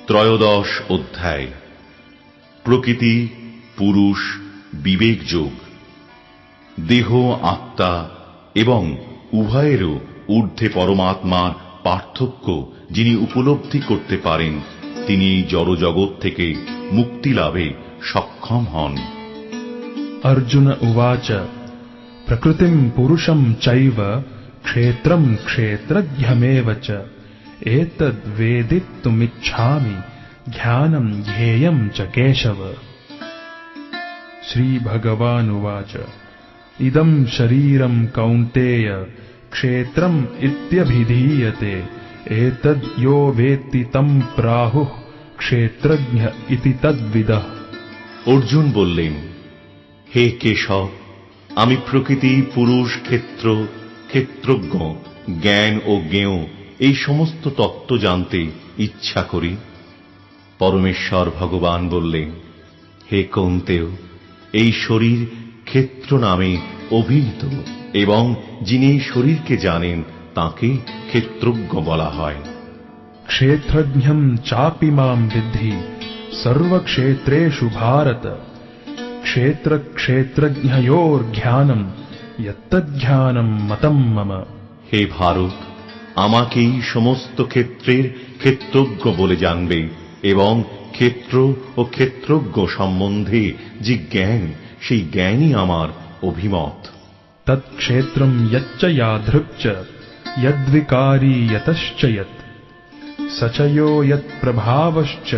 ত্রয়োদশ অধ্যায়। প্রকৃতি, পুরুষ, বিবেক যোগ। দেহ, আত্মা এবং উভয়েরও ঊর্ধ্বে পরমাত্মার পার্থক্য যিনি উপলব্ধি করতে পারেন, তিনি এই জড়জগৎ থেকে মুক্তি লাভে সক্ষম হন। अर्जुन उवाच प्रकृतिं पुरुषं चैव क्षेत्रं क्षेत्रज्ञमेव च एतद्वेदितुमिच्छामि ज्ञानं ज्ञेयं च केशव। श्री भगवानुवाच इदं शरीरं कौन्तेय क्षेत्रम् इत्यभिधीयते एतद् यो वेत्ति तं प्राहुः क्षेत्रज्ञ इति तद्विदः। अर्जुन बोललेन, हे केशव, আমি প্রকৃতি, পুরুষ, ক্ষেত্র, ক্ষেত্রজ্ঞ, জ্ঞান ও জ্ঞেয় এই সমস্ত তত্ত্ব জানতে ইচ্ছা করি। পরমেশ্বর ভগবান বললেন, হে কৌন্তেয়, এই শরীর ক্ষেত্র নামে অভিহিত এবং যিনি এই শরীরকে জানেন তাকে ক্ষেত্রজ্ঞ বলা হয়। क्षेत्रज्ञं चापि मां विद्धि सर्वक्षेत्रेषु भारत क्षेत्र क्षेत्रज्ञयोर्ज्ञानं यत्तज्ज्ञानं मतं मम। হে ভারত, আমাকেই সমস্ত ক্ষেত্রের ক্ষেত্রজ্ঞ বলে জানবে এবং ক্ষেত্র ও ক্ষেত্রজ্ঞ সম্বন্ধে যে জ্ঞান, সেই জ্ঞানই আমার অভিমত। तत्क्षेत्रं यच्च यादृक् च यद्विकारी यतश्च यत् स च यो यत्प्रभावश्च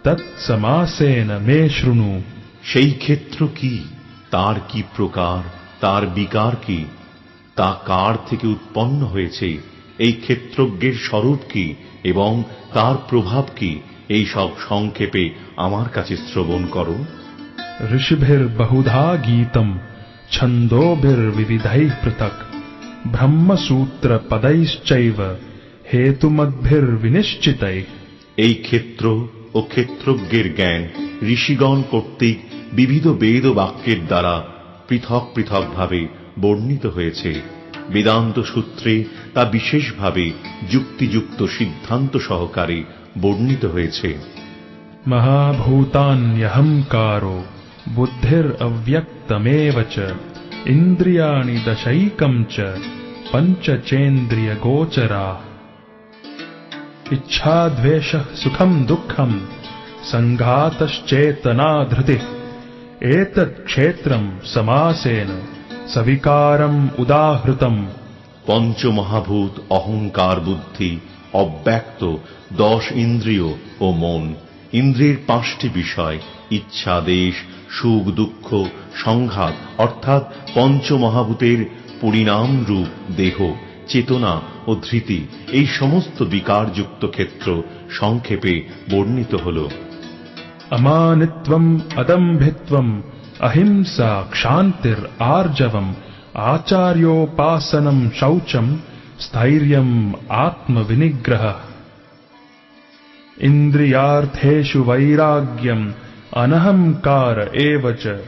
तत्समासेन मे शृणु। সেই ক্ষেত্র কি, তার কি প্রকার, তার বিকার কি, তা কার থেকে উৎপন্ন হয়েছে, এই ক্ষেত্রজ্ঞের স্বরূপ কি এবং তার প্রভাব কি, এই সব সংক্ষেপে আমার কাছে শ্রবণ করো। ऋषिभिर्बहुधा गीतं छन्दोभिर्विविधैः पृथक् ब्रह्मसूत्रपदैश्चैव हेतुमद्भिर्विनिश्चितैः। এই ক্ষেত্র ও ক্ষেত্রজ্ঞের জ্ঞান ঋষিগণ কর্তৃক বিবিধ বেদ বাক্যের দ্বারা পৃথক পৃথক ভাবে বর্ণিত হয়েছে। বেদান্ত সূত্রে তা বিশেষভাবে যুক্তিযুক্ত সিদ্ধান্ত সহকারে বর্ণিত হয়েছে। महाभूतान्यहंकारो बुद्धिरव्यक्तमेव च इन्द्रियाणि दशैकं च पञ्चचेन्द्रियगोचराः इच्छा द्वेषः सुखं दुःखं संघातश्चेतना धृतिः एतत् क्षेत्रं समासेन सविकारम् उदाहृतम्। পঞ্চমহাভূত, অহংকার, বুদ্ধি, অব্যক্ত, 10 ইন্দ্রিয় ও মন, ইন্দ্রিয়ের 5টি বিষয়, ইচ্ছা, দেশ, সুখ, দুঃখ, সংঘাত অর্থাৎ পঞ্চমহাভূতের পরিণাম রূপ দেহ, চেতনা ও ধৃতি, এই সমস্ত বিকারযুক্ত ক্ষেত্র সংক্ষেপে বর্ণিত হল। अमानित्वम् अदम्भित्वम् अहिंसा क्षान्तिर् आर्जवम् आचार्योपासनम् शौचम् स्थैर्यम् आत्मविनिग्रहः इन्द्रियार्थेषु वैराग्यम् अनहंकार एव च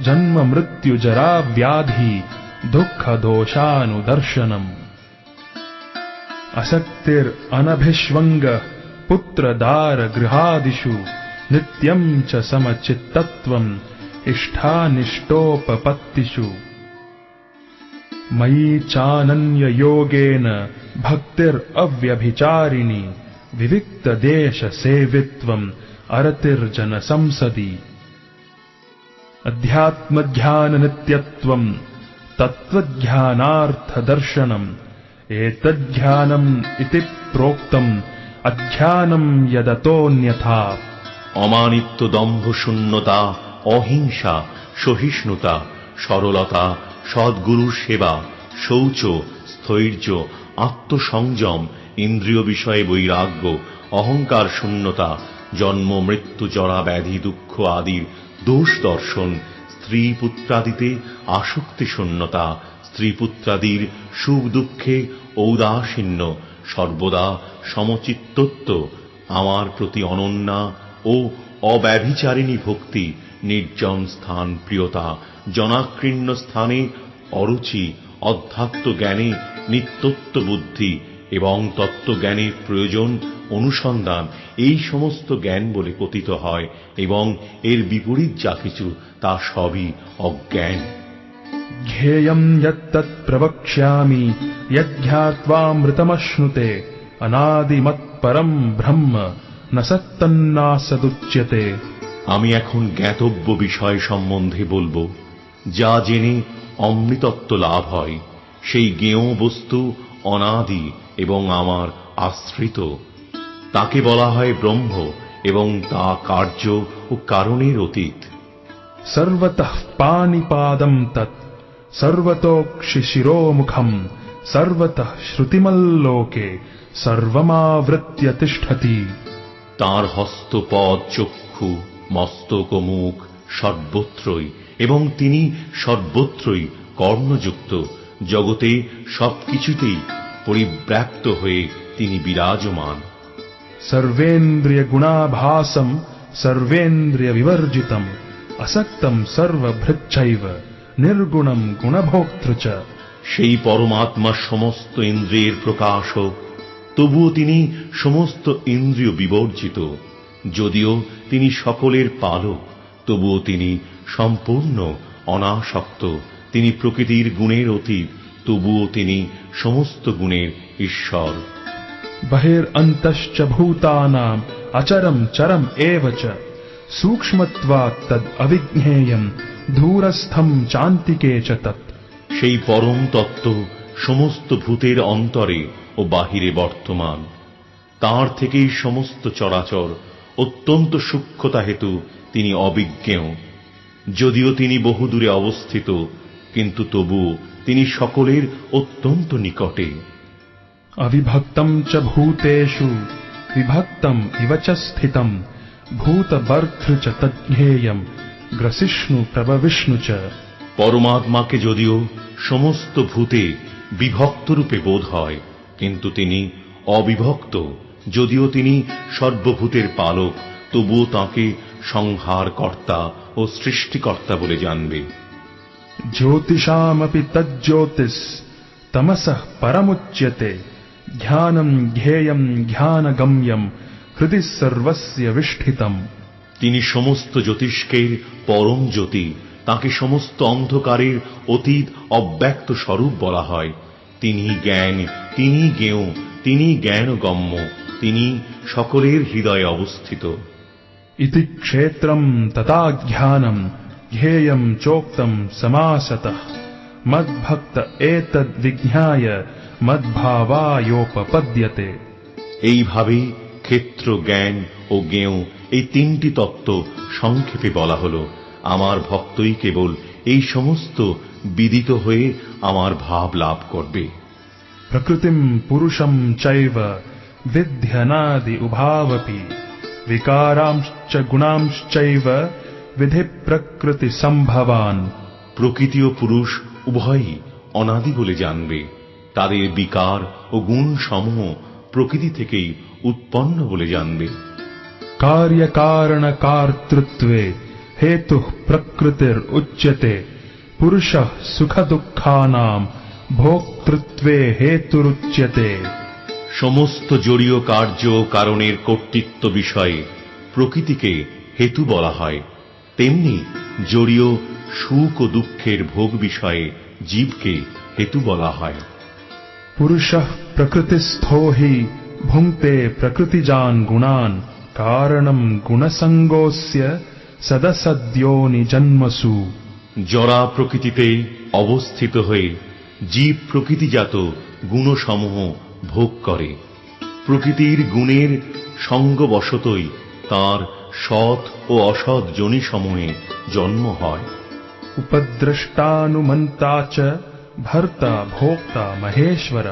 जन्म मृत्यु जरा व्याधि दुःख दोषानुदर्शनम् असक्तिरनभिष्वङ्गः पुत्रदार गृहादिषु नित्यं च समचित्तत्वम् इष्टानिष्टोपपत्तिषु मयि चानन्ययोगेन भक्तिरव्यभिचारिणी विविक्तदेशसेवित्वम् अरतिर्जनसंसदि अध्यात्मज्ञाननित्यत्वम् तत्त्वज्ञानार्थदर्शनम् एतज्ज्ञानम् इति प्रोक्तम् अज्ञानम् यदतोऽन्यथा। অমানিত্য, দম্ভ, শূন্যতা, অহিংসা, সহিষ্ণুতা, সরলতা, সদ্গুরুর সেবা, শৌচ, স্থৈর্য, আত্মসংযম, ইন্দ্রিয় বিষয়ে বৈরাগ্য, অহংকার শূন্যতা, জন্ম মৃত্যু জরা ব্যাধি দুঃখ আদির দোষ দর্শন, স্ত্রী পুত্রাদিতে আসক্তি শূন্যতা, স্ত্রী পুত্রাদির সুখ দুঃখে ঔদাসীন্য, সর্বদা সমচিত্তত্ব, আমার প্রতি অনন্যা ও অব্যভিচারিণী ভক্তি, নির্জন স্থান প্রিয়তা, জনাকীর্ণ স্থানে অরুচি, অধ্যাত্ম জ্ঞানে নিত্যত্ব বুদ্ধি, এবং তত্ত্বজ্ঞানের প্রয়োজন অনুসন্ধান, এই সমস্ত জ্ঞান বলে কথিত হয়, এবং এর বিপরীত যা কিছু তা সবই অজ্ঞান। জ্ঞেয়ং যত্তৎ প্রবক্ষ্যামি যজ্ঞাত্বামৃতমশ্নুতে অনাদিমৎপরম ব্রহ্ম ন সত্তন্নাসদুচ্যতে। আমি এখন জ্ঞাতব্য বিষয় সম্বন্ধে বলবো, যা জেনে অমৃতত্ব লাভ হয়। সেই জ্ঞেয় বস্তু অনাদি এবং আমার আশ্রিত, তাকে বলা হয় ব্রহ্ম, এবং তা কার্য ও কারণের অতীত। সর্বতঃ পানিপাদম তৎ সর্বতোক্ষিশিরোমুখম সর্বতঃ শ্রুতিমল্লোকে সর্বমাবৃত্য তিষ্ঠতি। তাঁর হস্তপদ চক্ষু মস্তক ও মুখ সর্বত্রই, এবং তিনি সর্বত্রই কর্ণযুক্ত। জগতে সবকিছুতেই পরিব্যাপ্ত হয়ে তিনি বিরাজমান। সর্বেন্দ্রিয় গুণাভাসম সর্বেন্দ্রিয় বিবর্জিতম আসক্তম সর্বভৃচ্ছৈব নির্গুণম গুণভোক্তৃ চ। সেই পরমাত্মা সমস্ত ইন্দ্রিয়ের প্রকাশক, তবুও তিনি সমস্ত ইন্দ্রিয় বিবর্জিত। যদিও তিনি সকলের পালক, তবুও তিনি সম্পূর্ণ অনাসক্ত। তিনি প্রকৃতির গুণের অতীত, তবুও তিনি সমস্ত গুণের ঈশ্বর। বহিরন্তশ্চ ভূতানাম অচরম চরম এব চ সূক্ষ্মত্বাৎ তদ অবিজ্ঞেয়ম দূরস্থম চান্তিকে চ তৎ। সেই পরম তত্ত্ব সমস্ত ভূতের অন্তরে ও বাহিরে বর্তমান। তাঁর থেকেই সমস্ত চরাচর। অত্যন্ত সূক্ষ্মতা হেতু তিনি অবিজ্ঞেয়। যদিও তিনি বহুদূরে অবস্থিত, কিন্তু তবুও তিনি সকলের অত্যন্ত নিকটে। অবিভক্তম চ ভূতেষু বিভক্তম ইব চ স্থিতম ভূতভর্তৃ চ তজ্ঞেয়ম গ্রসিষ্ণু প্রভবিষ্ণু চ। পরমাত্মাকে যদিও সমস্ত ভূতে বিভক্ত রূপে বোধ হয়, কিন্তু তিনি অবিভক্ত। যদিও তিনি সর্বভূতের পালক, তবুও তাঁকে সংহারকর্তা ও সৃষ্টিকর্তা বলে জানবে। জ্যোতিষামপি তজ্জ্যোতিষ তমসঃ পরমুচ্যতে জ্ঞানম জ্ঞেয়ম জ্ঞানগম্যম হৃদি সর্বস্য বিষ্ঠিতম। তিনি সমস্ত জ্যোতিষ্কের পরম জ্যোতি। তাঁকে সমস্ত অন্ধকারের অতীত অব্যক্ত স্বরূপ বলা হয়। তিনি জ্ঞান, তিনি জ্ঞেয়, তিনি জ্ঞানগম্য, তিনি সকলের হৃদয়ে অবস্থিত। ইতি ক্ষেত্রম তথা জ্ঞানম জ্ঞেয়ম চোক্তম সমাসতঃ মদ্ভক্ত এতদ্ বিজ্ঞায় মদ্ভাবায়োপপদ্যতে। এইভাবেই ক্ষেত্র, জ্ঞান ও জ্ঞেয়, এই তিনটি তত্ত্ব সংক্ষেপে বলা হল। আমার ভক্তই কেবল এই সমস্ত বিদিত হয়ে আমার ভাব লাভ করবে। প্রকৃতিম পুরুষম চৈব বিধ্যনাদি উভাবপি বিকারাংশ্চ গুণাংশ্চৈব বিধি প্রকৃতি সম্ভবান। প্রকৃতি ও পুরুষ উভয়ই অনাদি বলে জানবে। তাদের বিকার ও গুণ সমূহ প্রকৃতি থেকেই উৎপন্ন বলে জানবে। কার্যকারণ কর্তৃত্বে হেতু প্রকৃতির উচ্যতে পুরুষঃ সুখ দুঃখানাম ভোক্তৃত্বে হেতুরুচ্যতে। সমস্ত জড়ীয় কার্য কারণের কর্তৃত্ব বিষয়ে প্রকৃতিকে হেতু বলা হয়, তেমনি জড়ীয় সুখ ও দুঃখের ভোগ বিষয়ে জীবকে হেতু বলা হয়। পুরুষঃ প্রকৃতিস্থো হি ভুঙ্ক্তে প্রকৃতিজান গুণান কারণম গুণসঙ্গোস্য সদসদ্যোনি জন্মসু। জরা প্রকৃতিতেই অবস্থিত হয়ে জীব প্রকৃতিজাত গুণসমূহ ভোগ করে। প্রকৃতির গুণের সঙ্গবশতই তাঁর সৎ ও অসৎ যোনিসমূহে জন্ম হয়। উপদ্রষ্টানুমন্তা চ ভর্তা ভোক্তা মহেশ্বর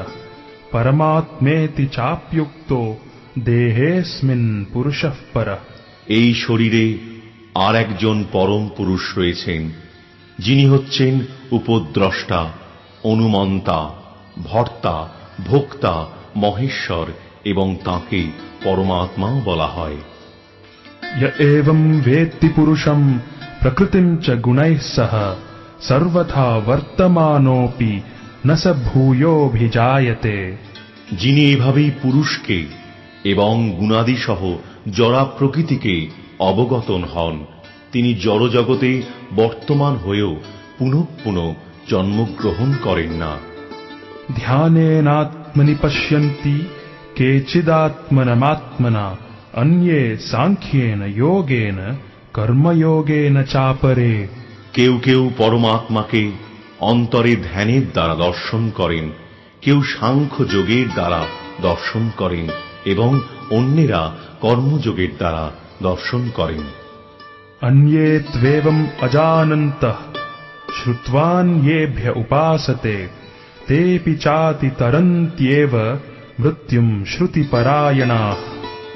পরমাত্মেতি চাপ্যুক্তো দেহেস্মিন পুরুষঃ পরঃ। এই শরীরে আর একজন পরম পুরুষ রয়েছেন, যিনি হচ্ছেন উপদ্রষ্টা, অনুমন্তা, ভর্তা, ভোক্তা, মহেশ্বর, এবং তাঁকে পরমাত্মাও বলা হয়। य एवं वेत्ति पुरुषं प्रकृतिं च गुणैः सह सर्वथा वर्तमानोऽपि न स भूयोऽभिजायते। যিনি এভাবেই পুরুষকে এবং গুণাদিসহ জড়া প্রকৃতিকে অবগতন হন, তিনি জড়জগতে বর্তমান হয়েও পুনঃ পুনঃ জন্মগ্রহণ করেন না। ध्यानेनात्मनि पश्यन्ति केचिदात्मनमात्मना अन्ये सांख्येन योगेन कर्मयोगेन चापरे। কেউ কেউ পরমাত্মাকে অন্তরে ধ্যানের দ্বারা দর্শন করেন, কেউ সাংখ্য যোগের দ্বারা দর্শন করেন এবং অন্যেরা কর্মযোগের দ্বারা দর্শন করেন। अन्ये त्वेवम् अजानन्तः श्रुत्वान् येभ्य उपासते तेऽपि चाति तरन्त्येव मृत्युं श्रुतिपरायणाः।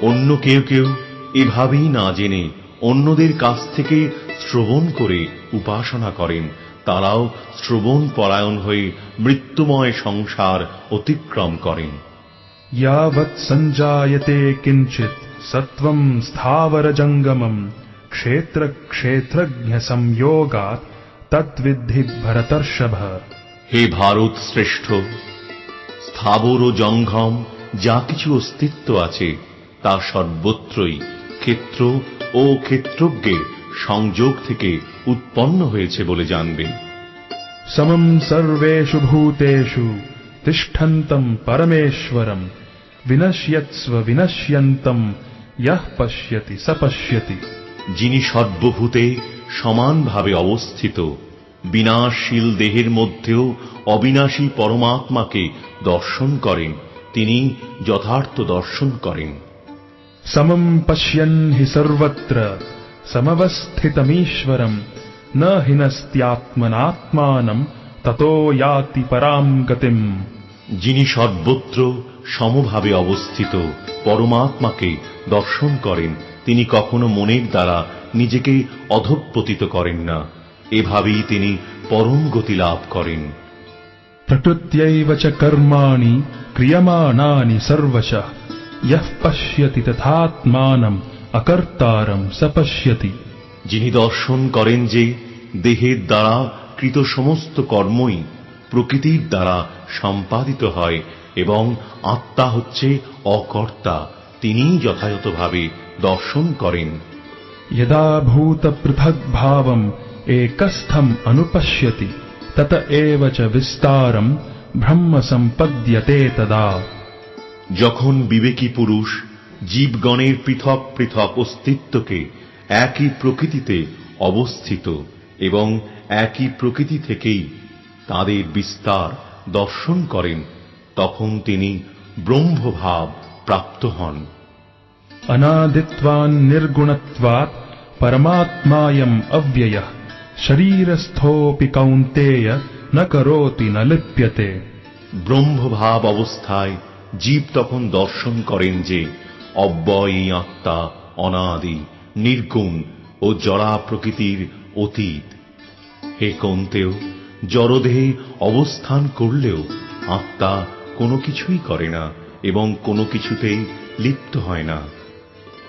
অন্য কেউ কেউ এভাবেই না জেনে অন্যদের কাছ থেকে শ্রবণ করে উপাসনা করেন, তারাও শ্রবণ পরায়ণ হয়ে মৃত্যুময় সংসার অতিক্রম করেন। यावत् सञ्जायते किञ्चित् सत्त्वं स्थावरजङ्गमम् क्षेत्रक्षेत्रज्ञ संयोगात् तद्विद्धि भरतर्षभ। হে ভারত শ্রেষ্ঠ, স্থাবর ও জঙ্গম যা কিছু অস্তিত্ব আছে তা সর্বত্রই ক্ষেত্র ও ক্ষেত্রজ্ঞের সংযোগ থেকে উৎপন্ন হয়েছে বলে জানবে। समं सर्वेषु भूतेषु तिष्ठन्तं परमेश्वरं विनश्यत्स्व विनश्यन्तं यः पश्यति स पश्यति। যিনি সর্বভূতে সমানভাবে অবস্থিত, বিনাশশীল দেহের মধ্যেও অবিনাশী পরমাত্মাকে দর্শন করেন, তিনি যথার্থ দর্শন করেন। समं पश्यन् हि सर्वत्र समवस्थितमीश्वरं न हिनस्त्यात्मनात्मानं ततो याति परां गतिम्। যিনি সর্বত্র সমভাবে অবস্থিত পরমাত্মাকে দর্শন করেন, তিনি কখনো মনের দ্বারা নিজেকে অধঃপতিত করেন না, এভাবেই তিনি পরম গতি লাভ করেন। प्रकृत्यैव च कर्माणि क्रियमाणानि सर्वशः यः पश्यति तथात्मानम् अकर्तारं स पश्यति। যিনি দর্শন করেন যে দেহের দ্বারা কৃত সমস্ত কর্মই প্রকৃতির দ্বারা সম্পাদিত হয় এবং আত্মা হচ্ছে অকর্তা, তিনিই যথাযথভাবে দর্শন করেন। यदा भूतपृथग्भावम् एकस्थम् अनुपश्यति तत एव च विस्तारम् ब्रह्म सम्पद्यते तदा। যখন বিবেকী পুরুষ জীবগণের পৃথক পৃথক অস্তিত্বকে একই প্রকৃতিতে অবস্থিত এবং একই প্রকৃতি থেকেই তাদের বিস্তার দর্শন করেন, তখন তিনি ব্রহ্মভাব প্রাপ্ত হন। अनादित्वान् निर्गुणत्वात् परमात्मायम् अव्ययः शरीरस्थोऽपि कौन्तेय न करोति न लिप्यते। ব্রহ্মভাব অবস্থায় জীব তখন দর্শন করেন যে অব্যয়ী আত্মা অনাদি, নির্গুণ ও জড়া প্রকৃতির অতীত। হে কৌন্তেয়, জড়দেহে অবস্থান করলেও আত্মা কোনো কিছুই করে না এবং কোনো কিছুতেই লিপ্ত হয় না।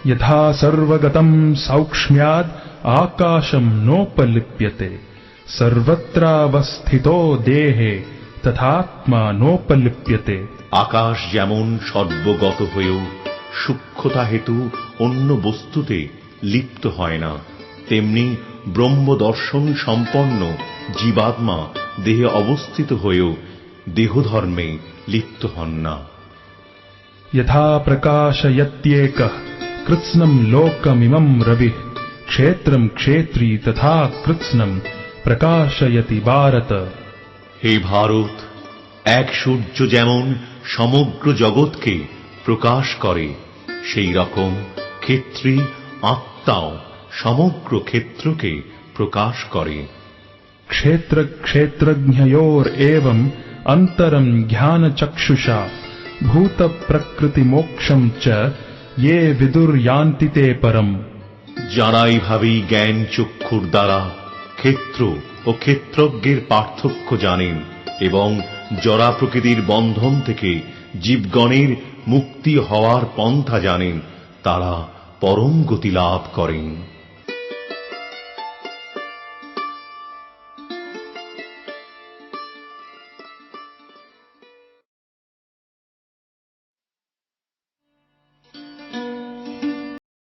यथा सर्वगतम् सौक्ष्म्याद् आकाशम् नोपलिप्यते सर्वत्रावस्थितो देहे तथात्मा नोपलिप्यते। আকাশ যেমন সর্বগত হয়েও সূক্ষ্মতা হেতু অন্য বস্তুতে লিপ্ত হয় না, তেমনি ব্রহ্মদর্শন সম্পন্ন জীবাত্মা দেহে অবস্থিত হয়েও দেহধর্মে লিপ্ত হন না। यथा प्रकाशयत्येकः कृत्स्नम् लोकमिमम् रविः क्षेत्रम् क्षेत्री तथा कृत्स्नम् प्रकाशयति भारत। হে ভারত, এক সূর্য যেমন সমগ্র জগৎকে প্রকাশ করে, সেই রকম ক্ষেত্রী আত্মাও সমগ্র ক্ষেত্রকে প্রকাশ করে। क्षेत्र क्षेत्रज्ञयोरेवम् अन्तरम् ज्ञानचक्षुषा भूत प्रकृति मोक्षम च ये विदुर्यान्ति ते परम। যারা এইভাবেই জ্ঞান চক্ষুর দ্বারা ক্ষেত্র ও ক্ষেত্রজ্ঞের পার্থক্য জানেন এবং জড়া প্রকৃতির বন্ধন থেকে জীবগণের মুক্তি হওয়ার পন্থা জানেন, তারা পরম গতি লাভ করেন।